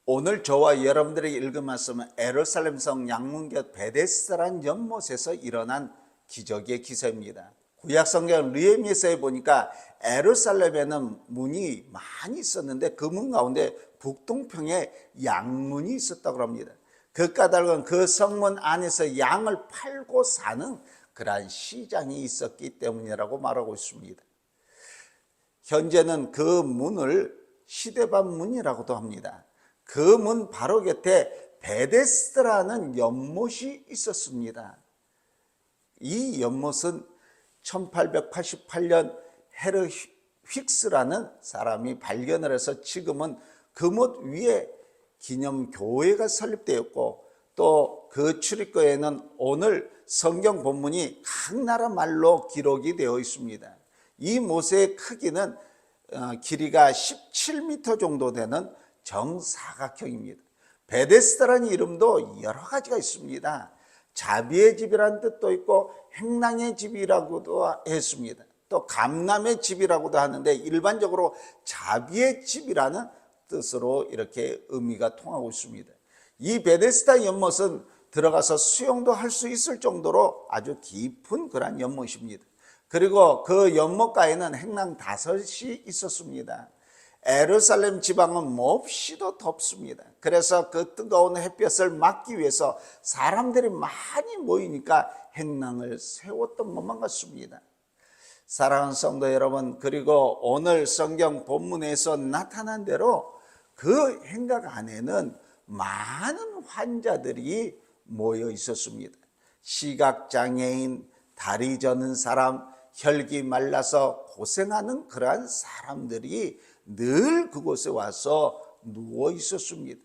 오늘 저와 여러분들에게 읽은 말씀은 예루살렘 성 양문곁 베데스다라는 연못에서 일어난 기적의 기사입니다. 구약 성경 느헤미야서에 보니까 예루살렘에는 문이 많이 있었는데 그 문 가운데 북동평에 양문이 있었다고 합니다. 그 까닭은 그 성문 안에서 양을 팔고 사는 그러한 시장이 있었기 때문이라고 말하고 있습니다. 현재는 그 문을 시데반 문이라고도 합니다. 그 문 바로 곁에 베데스다라는 연못이 있었습니다. 이 연못은 1888년 헤르 휙스라는 사람이 발견을 해서 지금은 그 못 위에 기념교회가 설립되었고, 또 그 출입구에는 오늘 성경 본문이 각 나라 말로 기록이 되어 있습니다. 이 못의 크기는 길이가 17m 정도 되는 정사각형입니다. 베데스다라는 이름도 여러 가지가 있습니다. 자비의 집이라는 뜻도 있고 행랑의 집이라고도 했습니다. 또 감람의 집이라고도 하는데 일반적으로 자비의 집이라는 뜻으로 이렇게 의미가 통하고 있습니다. 이 베데스다 연못은 들어가서 수영도 할 수 있을 정도로 아주 깊은 그런 연못입니다. 그리고 그 연못가에는 행랑 5이 있었습니다. 예루살렘 지방은 몹시도 덥습니다. 그래서 그 뜨거운 햇볕을 막기 위해서 사람들이 많이 모이니까 행랑을 세웠던 것만 같습니다. 사랑하는 성도 여러분, 그리고 오늘 성경 본문에서 나타난 대로 그 행각 안에는 많은 환자들이 모여 있었습니다. 시각장애인, 다리 저는 사람, 혈기 말라서 고생하는 그러한 사람들이 늘 그곳에 와서 누워 있었습니다.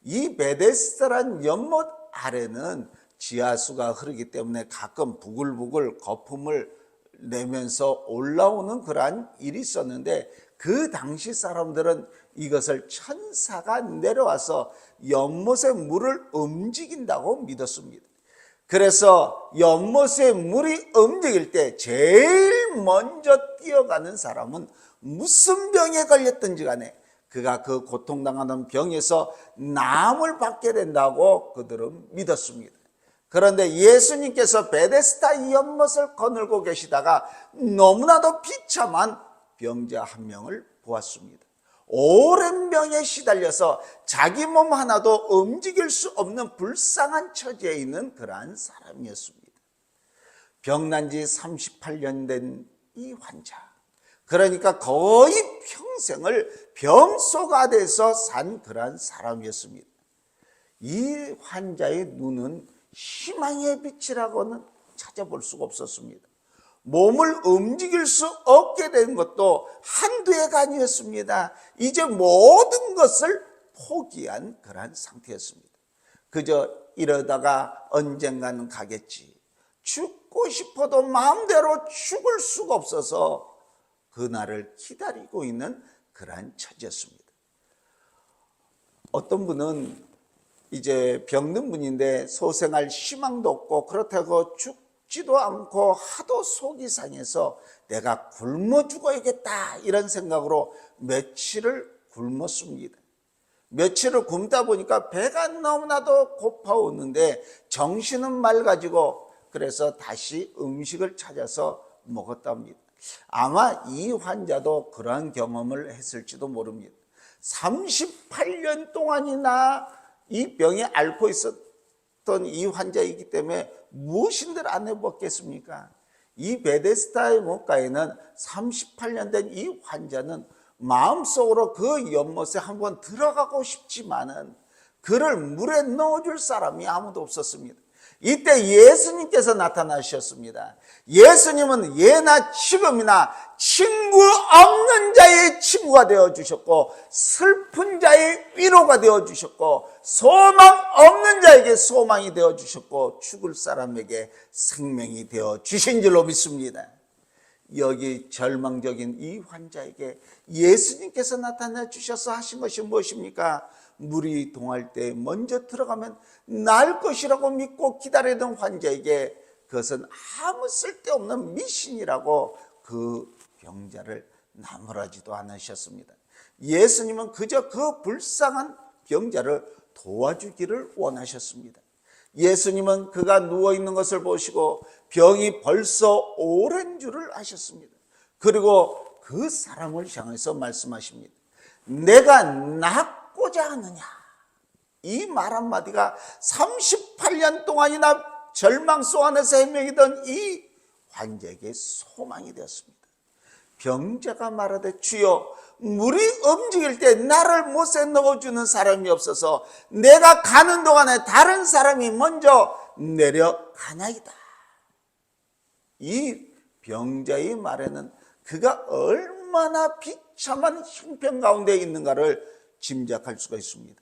이 베데스다란 연못 아래는 지하수가 흐르기 때문에 가끔 부글부글 거품을 내면서 올라오는 그러한 일이 있었는데, 그 당시 사람들은 이것을 천사가 내려와서 연못의 물을 움직인다고 믿었습니다. 그래서 연못의 물이 움직일 때 제일 먼저 뛰어가는 사람은 무슨 병에 걸렸든지 간에 그가 그 고통당하는 병에서 나음을 받게 된다고 그들은 믿었습니다. 그런데 예수님께서 베데스다 연못을 거닐고 계시다가 너무나도 비참한 병자 한 명을 보았습니다. 오랜 병에 시달려서 자기 몸 하나도 움직일 수 없는 불쌍한 처지에 있는 그러한 사람이었습니다. 병난 지 38년 된 이 환자, 그러니까 거의 평생을 병 속 안에서 산 그러한 사람이었습니다. 이 환자의 눈은 희망의 빛이라고는 찾아볼 수가 없었습니다. 몸을 움직일 수 없게 된 것도 한두 해가 아니었습니다. 이제 모든 것을 포기한 그런 상태였습니다. 그저 이러다가 언젠가는 가겠지, 죽고 싶어도 마음대로 죽을 수가 없어서 그날을 기다리고 있는 그러한 처지였습니다. 어떤 분은 이제 병든 분인데 소생할 희망도 없고 그렇다고 죽지도 않고 하도 속이 상해서 내가 굶어 죽어야겠다 이런 생각으로 며칠을 굶었습니다. 며칠을 굶다 보니까 배가 너무나도 고파오는데 정신은 맑아지고, 그래서 다시 음식을 찾아서 먹었답니다. 아마 이 환자도 그러한 경험을 했을지도 모릅니다. 38년 동안이나 이 병에 앓고 있었던 이 환자이기 때문에 무엇인들 안 해봤겠습니까? 이 베데스다의 못가에는 38년 된 이 환자는 마음속으로 그 연못에 한번 들어가고 싶지만은 그를 물에 넣어줄 사람이 아무도 없었습니다. 이때 예수님께서 나타나셨습니다. 예수님은 예나 지금이나 친구 없는 자의 친구가 되어주셨고, 슬픈 자의 위로가 되어주셨고, 소망 없는 자에게 소망이 되어주셨고, 죽을 사람에게 생명이 되어주신 줄로 믿습니다. 여기 절망적인 이 환자에게 예수님께서 나타나 주셔서 하신 것이 무엇입니까? 물이 동할 때 먼저 들어가면 나을 것이라고 믿고 기다리던 환자에게 그것은 아무 쓸데없는 미신이라고 그 병자를 나무라지도 않으셨습니다. 예수님은 그저 그 불쌍한 병자를 도와주기를 원하셨습니다. 예수님은 그가 누워있는 것을 보시고 병이 벌써 오랜 줄을 아셨습니다. 그리고 그 사람을 향해서 말씀하십니다. 내가 낫고자 하느냐. 이 말 한마디가 38년 동안이나 절망 속 안에서 헤매이던 이 환자에게 소망이 되었습니다. 병자가 말하되 주여 물이 움직일 때 나를 못에 넣어주는 사람이 없어서 내가 가는 동안에 다른 사람이 먼저 내려가나이다. 이 병자의 말에는 그가 얼마나 비참한 형편 가운데 있는가를 짐작할 수가 있습니다.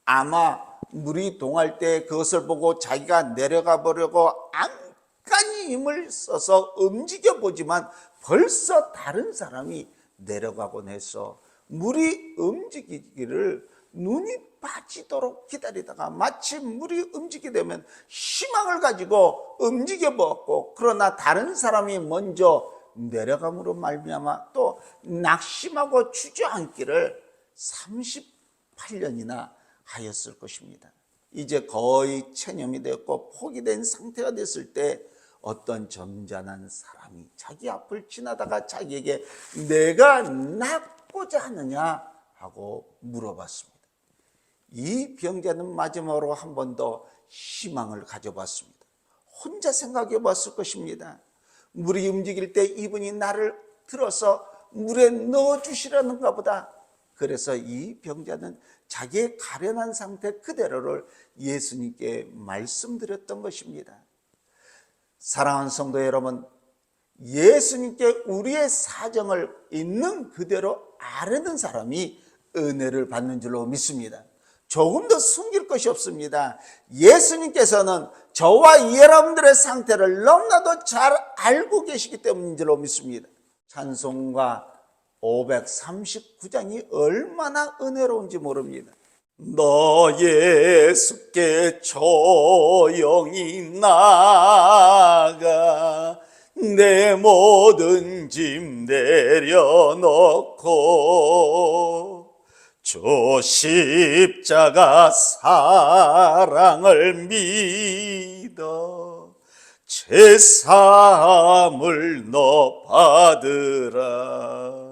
아마 물이 동할 때 그것을 보고 자기가 내려가 보려고 안간히 힘을 써서 움직여 보지만 벌써 다른 사람이 내려가곤 해서 물이 움직이기를 눈이 빠지도록 기다리다가 마치 물이 움직이게 되면 희망을 가지고 움직여 보았고, 그러나 다른 사람이 먼저 내려감으로 말미암아 또 낙심하고 주저앉기를 38년이나 하였을 것입니다. 이제 거의 체념이 되었고 포기된 상태가 됐을 때 어떤 점잖은 사람이 자기 앞을 지나다가 자기에게 내가 낫고자 하느냐 하고 물어봤습니다. 이 병자는 마지막으로 한 번 더 희망을 가져봤습니다. 혼자 생각해 봤을 것입니다. 물이 움직일 때 이분이 나를 들어서 물에 넣어주시려는가 보다. 그래서 이 병자는 자기의 가련한 상태 그대로를 예수님께 말씀드렸던 것입니다. 사랑하는 성도 여러분, 예수님께 우리의 사정을 있는 그대로 아뢰는 사람이 은혜를 받는 줄로 믿습니다. 조금 더 숨길 것이 없습니다. 예수님께서는 저와 여러분들의 상태를 너무나도 잘 알고 계시기 때문인 줄로 믿습니다. 찬송가 539장이 얼마나 은혜로운지 모릅니다. 너 예수께 조용히 나가 내 모든 짐 내려놓고 주 십자가 사랑을 믿어 제사함을 너 받으라.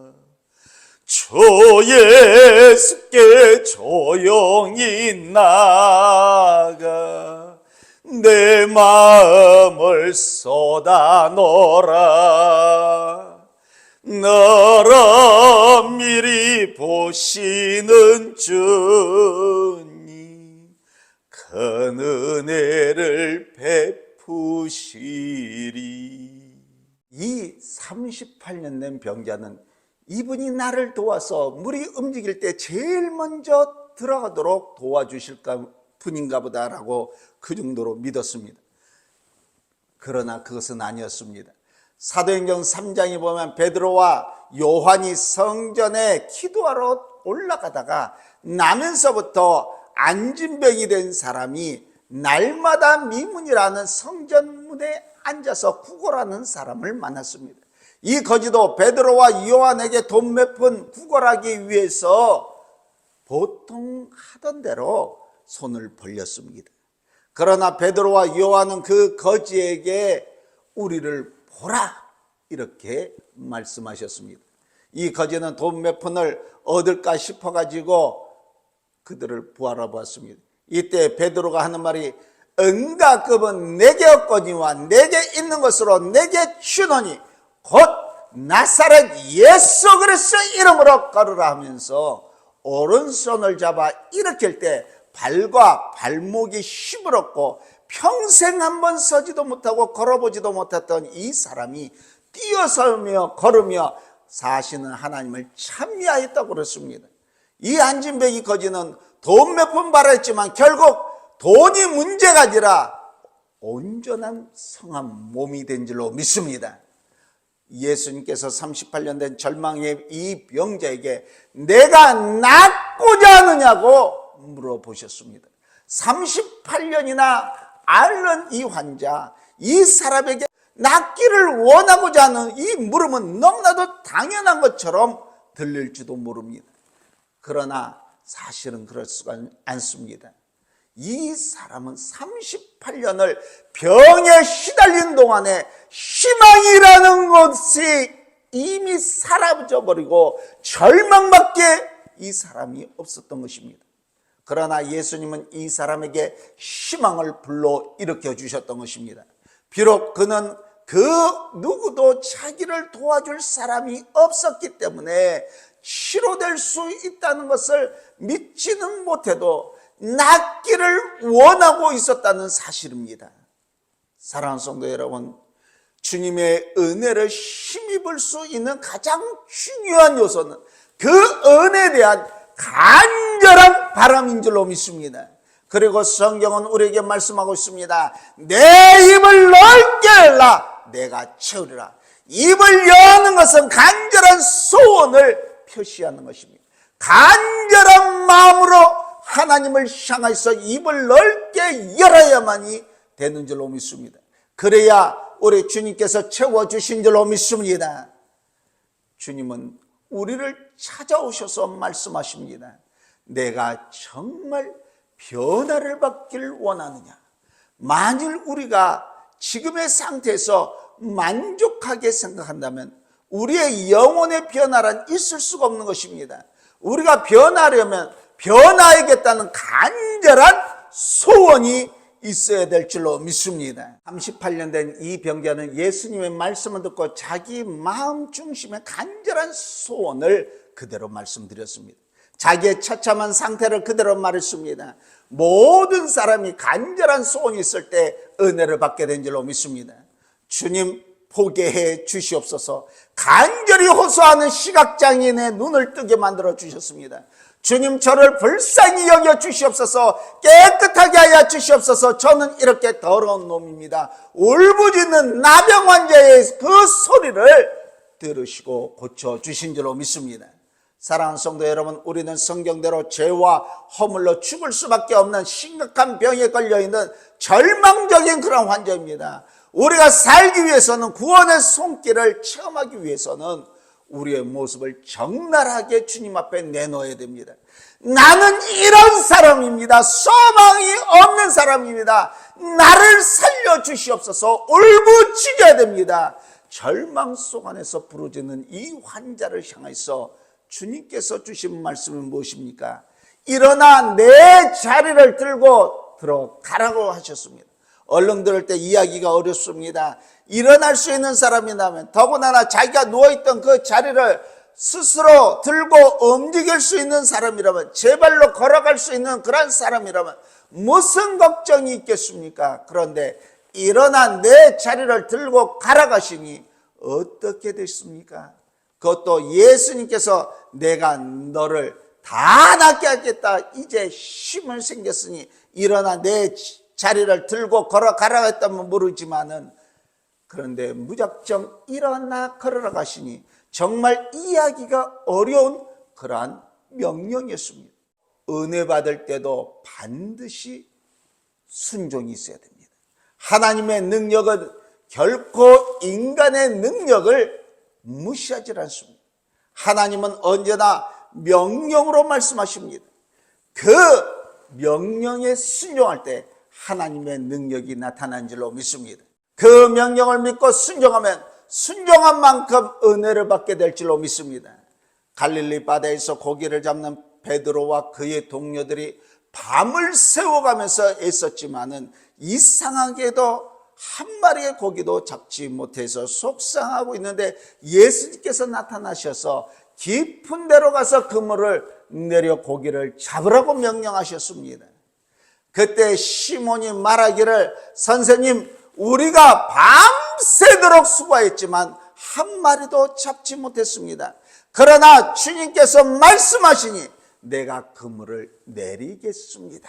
주 예수께 조용히 나가 내 마음을 쏟아놓으라. 너를 미리 보시는 주님 큰 은혜를 베푸시리. 이 38년 된 병자는 이분이 나를 도와서 물이 움직일 때 제일 먼저 들어가도록 도와주실 분인가 보다라고 그 정도로 믿었습니다. 그러나 그것은 아니었습니다. 사도행전 3장에 보면 베드로와 요한이 성전에 기도하러 올라가다가 나면서부터 안진병이 된 사람이 날마다 미문이라는 성전문에 앉아서 구걸하는 사람을 만났습니다. 이 거지도 베드로와 요한에게 돈 몇 푼 구걸하기 위해서 보통 하던 대로 손을 벌렸습니다. 그러나 베드로와 요한은 그 거지에게 우리를 보라 이렇게 말씀하셨습니다. 이 거지는 돈 몇 푼을 얻을까 싶어가지고 그들을 보아보았습니다. 이때 베드로가 하는 말이 은과 금은 내게 없거니와 내게 있는 것으로 내게 주노니 곧 나사렛 예수 그리스도의 이름으로 걸으라 하면서 오른손을 잡아 일으킬 때 발과 발목이 시부럽고 평생 한번 서지도 못하고 걸어보지도 못했던 이 사람이 뛰어서며 걸으며 사시는 하나님을 찬미하였다고 그랬습니다. 이 안진뱅이 거지는 돈 몇 푼 바랬지만 결국 돈이 문제가 아니라 온전한 성한 몸이 된 줄로 믿습니다. 예수님께서 38년 된 절망의 이 병자에게 내가 낫고자 하느냐고 물어보셨습니다. 38년이나 앓는 이 환자, 이 사람에게 낫기를 원하고자 하는 이 물음은 너무나도 당연한 것처럼 들릴지도 모릅니다. 그러나 사실은 그럴 수가 않습니다. 이 사람은 38년을 병에 시달린 동안에 희망이라는 것이 이미 사라져 버리고 절망밖에 이 사람이 없었던 것입니다. 그러나 예수님은 이 사람에게 희망을 불러일으켜 주셨던 것입니다. 비록 그는 그 누구도 자기를 도와줄 사람이 없었기 때문에 치료될 수 있다는 것을 믿지는 못해도 낫기를 원하고 있었다는 사실입니다. 사랑하는 성도 여러분, 주님의 은혜를 힘입을 수 있는 가장 중요한 요소는 그 은혜에 대한 간절한 바람인 줄로 믿습니다. 그리고 성경은 우리에게 말씀하고 있습니다. 내 입을 넓게 열라 내가 채우리라. 입을 여는 것은 간절한 소원을 표시하는 것입니다. 간절한 마음으로 하나님을 향해서 입을 넓게 열어야만이 되는 줄로 믿습니다. 그래야 우리 주님께서 채워주신 줄로 믿습니다. 주님은 우리를 찾아오셔서 말씀하십니다. 내가 정말 변화를 받기를 원하느냐? 만일 우리가 지금의 상태에서 만족하게 생각한다면 우리의 영혼의 변화란 있을 수가 없는 것입니다. 우리가 변하려면 변화하겠다는 간절한 소원이 있어야 될 줄로 믿습니다. 38년 된 이 병자는 예수님의 말씀을 듣고 자기 마음 중심의 간절한 소원을 그대로 말씀드렸습니다. 자기의 처참한 상태를 그대로 말했습니다. 모든 사람이 간절한 소원이 있을 때 은혜를 받게 된 줄로 믿습니다. 주님 포기해 주시옵소서. 간절히 호소하는 시각장애인의 눈을 뜨게 만들어 주셨습니다. 주님 저를 불쌍히 여겨 주시옵소서. 깨끗하게 하여 주시옵소서. 저는 이렇게 더러운 놈입니다. 울부짖는 나병 환자의 그 소리를 들으시고 고쳐주신 줄로 믿습니다. 사랑하는 성도 여러분, 우리는 성경대로 죄와 허물로 죽을 수밖에 없는 심각한 병에 걸려있는 절망적인 그런 환자입니다. 우리가 살기 위해서는, 구원의 손길을 체험하기 위해서는 우리의 모습을 적나라하게 주님 앞에 내놓아야 됩니다. 나는 이런 사람입니다. 소망이 없는 사람입니다. 나를 살려주시옵소서. 울부짖어야 됩니다. 절망 속 안에서 부르짖는 이 환자를 향해서 주님께서 주신 말씀은 무엇입니까? 일어나 내 자리를 들고 들어가라고 하셨습니다. 얼른 들을 때 이야기가 어렵습니다. 일어날 수 있는 사람이라면, 더군다나 자기가 누워있던 그 자리를 스스로 들고 움직일 수 있는 사람이라면, 제 발로 걸어갈 수 있는 그런 사람이라면 무슨 걱정이 있겠습니까? 그런데 일어나 내 자리를 들고 가라가시니 어떻게 됐습니까? 그것도 예수님께서 내가 너를 다 낫게 하겠다, 이제 힘을 생겼으니 일어나 내 자리를 들고 걸어가라 했다면 모르지만은, 그런데 무작정 일어나 걸어라 가시니 정말 이해하기가 어려운 그러한 명령이었습니다. 은혜 받을 때도 반드시 순종이 있어야 됩니다. 하나님의 능력은 결코 인간의 능력을 무시하지 않습니다. 하나님은 언제나 명령으로 말씀하십니다. 그 명령에 순종할 때 하나님의 능력이 나타난 줄로 믿습니다. 그 명령을 믿고 순종하면 순종한 만큼 은혜를 받게 될 줄로 믿습니다. 갈릴리 바다에서 고기를 잡는 베드로와 그의 동료들이 밤을 새워가면서 애썼지만은 이상하게도 한 마리의 고기도 잡지 못해서 속상하고 있는데 예수님께서 나타나셔서 깊은 데로 가서 그물을 내려 고기를 잡으라고 명령하셨습니다. 그때 시몬이 말하기를, 선생님, 우리가 밤새도록 수고했지만 한 마리도 잡지 못했습니다. 그러나 주님께서 말씀하시니 내가 그물을 내리겠습니다.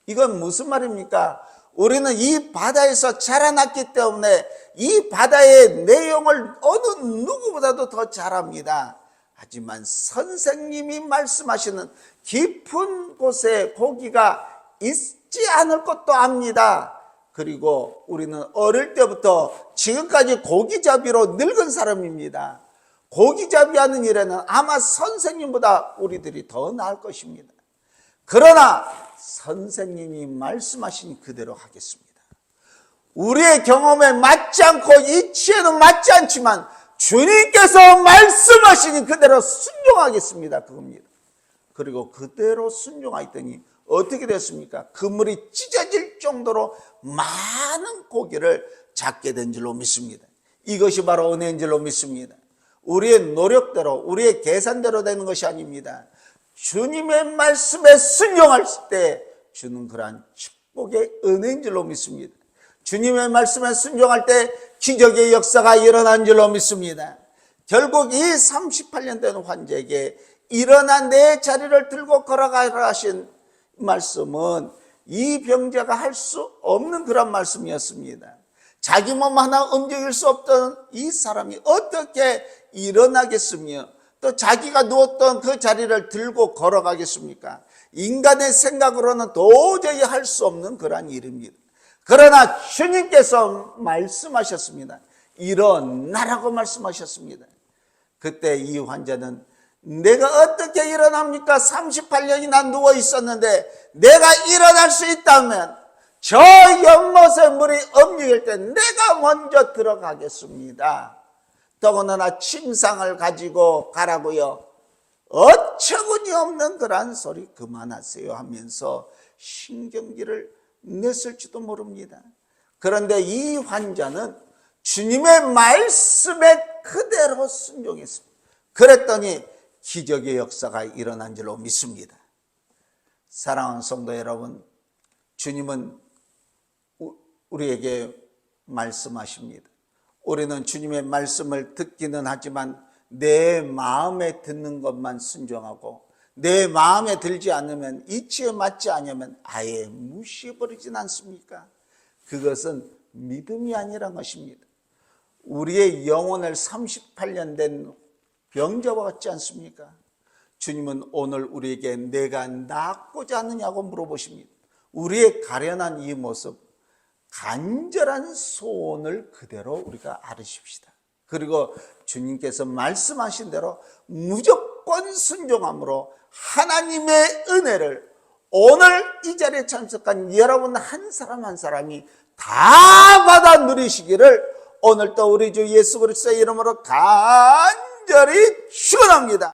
이건 무슨 말입니까? 우리는 이 바다에서 자라났기 때문에 이 바다의 내용을 어느 누구보다도 더 잘 압니다. 하지만 선생님이 말씀하시는 깊은 곳에 고기가 있지 않을 것도 압니다. 그리고 우리는 어릴 때부터 지금까지 고기잡이로 늙은 사람입니다. 고기잡이하는 일에는 아마 선생님보다 우리들이 더 나을 것입니다. 그러나 선생님이 말씀하신 그대로 하겠습니다. 우리의 경험에 맞지 않고 이치에는 맞지 않지만 주님께서 말씀하시니 그대로 순종하겠습니다. 그겁니다. 그리고 그대로 순종하였더니 어떻게 됐습니까? 그물이 찢어질 정도로 많은 고기를 잡게 된 줄로 믿습니다. 이것이 바로 은혜인 줄로 믿습니다. 우리의 노력대로, 우리의 계산대로 되는 것이 아닙니다. 주님의 말씀에 순종할 때 주는 그러한 축복의 은혜인 줄로 믿습니다. 주님의 말씀에 순종할 때 기적의 역사가 일어난 줄로 믿습니다. 결국 이 38년 된 환자에게 일어나 내 자리를 들고 걸어가라 하신 말씀은 이 병자가 할 수 없는 그런 말씀이었습니다. 자기 몸 하나 움직일 수 없던 이 사람이 어떻게 일어나겠으며 또 자기가 누웠던 그 자리를 들고 걸어가겠습니까? 인간의 생각으로는 도저히 할 수 없는 그러한 일입니다. 그러나 주님께서 말씀하셨습니다. 일어나라고 말씀하셨습니다. 그때 이 환자는 내가 어떻게 일어납니까? 38년이나 누워 있었는데 내가 일어날 수 있다면 저 연못에 물이 움직일 때 내가 먼저 들어가겠습니다. 더군다나 침상을 가지고 가라고요. 어처구니 없는 그런 소리 그만하세요 하면서 신경질을 냈을지도 모릅니다. 그런데 이 환자는 주님의 말씀에 그대로 순종했습니다. 그랬더니 기적의 역사가 일어난 줄로 믿습니다. 사랑하는 성도 여러분, 주님은 우리에게 말씀하십니다. 우리는 주님의 말씀을 듣기는 하지만 내 마음에 듣는 것만 순종하고 내 마음에 들지 않으면 이치에 맞지 않으면 아예 무시해버리진 않습니까? 그것은 믿음이 아니란 것입니다. 우리의 영혼을 38년 된 병자와 같지 않습니까? 주님은 오늘 우리에게 내가 낫고자 하느냐고 물어보십니다. 우리의 가련한 이 모습, 간절한 소원을 그대로 우리가 알으십시다. 그리고 주님께서 말씀하신 대로 무조건 순종함으로 하나님의 은혜를 오늘 이 자리에 참석한 여러분 한 사람 한 사람이 다 받아 누리시기를 오늘 또 우리 주 예수 그리스도의 이름으로 간절히 축원합니다.